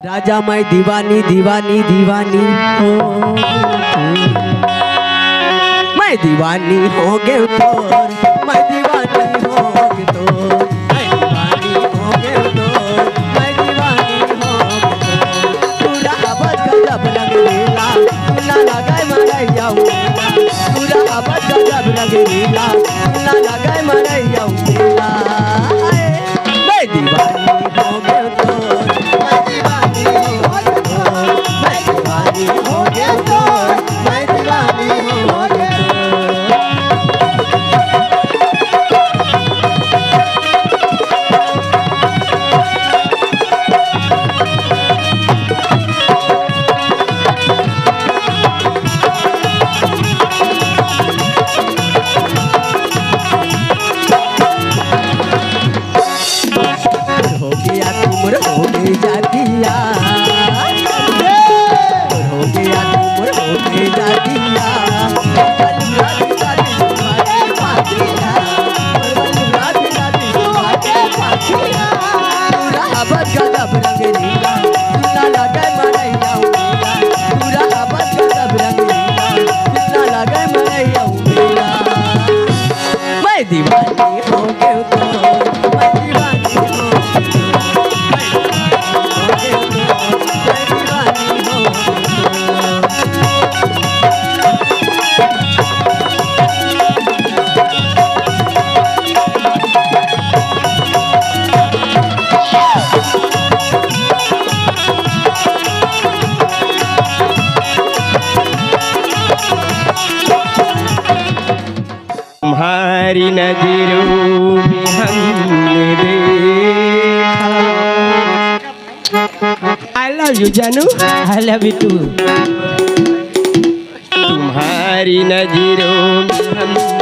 राजा मैं दीवानी दीवानी दीवानी हो, मैं दीवानी हो गए तो, मैं दीवानी हो गए तो, मैं दीवानी हो गए तो, मैं दीवानी हो गए तो, पूरा आबाद गजब लग लीला, ना लगाए मरैया पूरा आबाद गजब लग लीला, ना लगाए मरैया मैं दीवानी हो गए तो, मैं दीवानी हो गए तो, मैं दीवानी हो गए तो, मैं दीवानी हो गए जातिया हो गया तुम हो जातिया गजब रंग नीला कितना लगे मरैया पूरा आबाद गजब रंग नीला कितना लगे मरैया मैं दीवानी हो गई तो, मैं दीवानी हो तुम्हारी नजरों में हमने देखा। I love you जानू, I love you too। तुम्हारी नजरों में हमने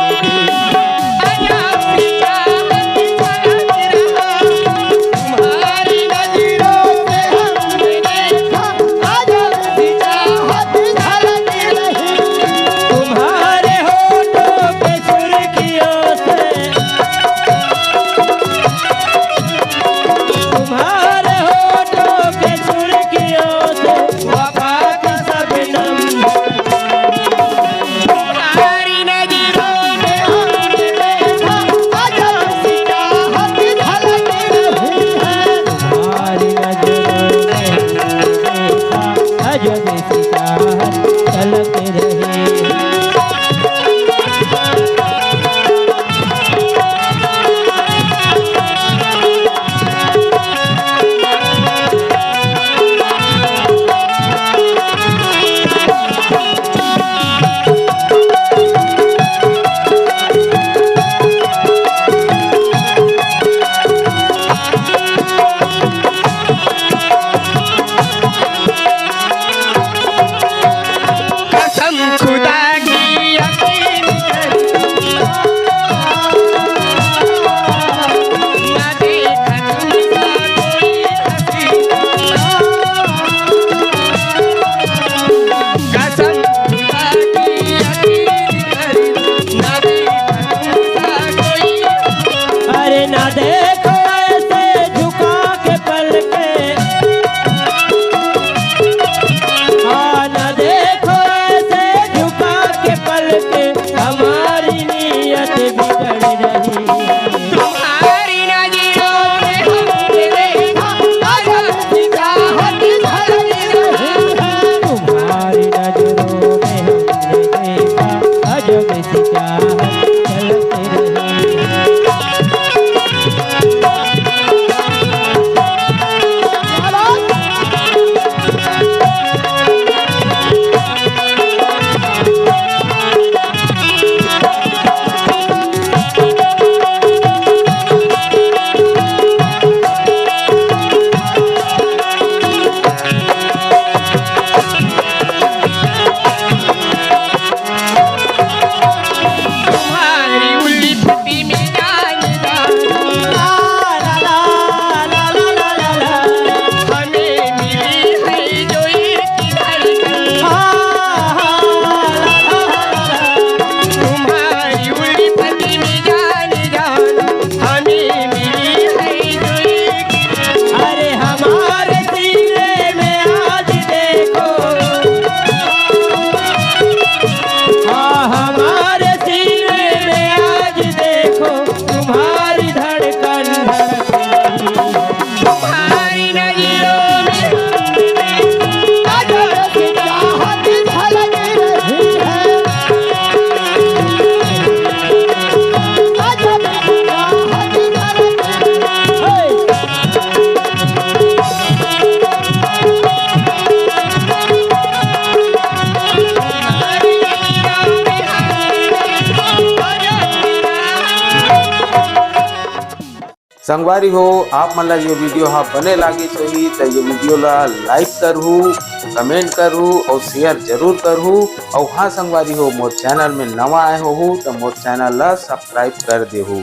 संगवारी हो आप मन ला ये वीडियो हाँ बने लागिस होही तो ये वीडियो ला लाइक करहू, कमेंट करहू और शेयर जरूर करहू। और हाँ संगवारी हो मोर चैनल में नवा आए हो तो मोर चैनल ला सब्सक्राइब कर देहू।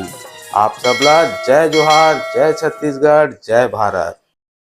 आप सबला जय जोहार, जय छत्तीसगढ़, जय भारत।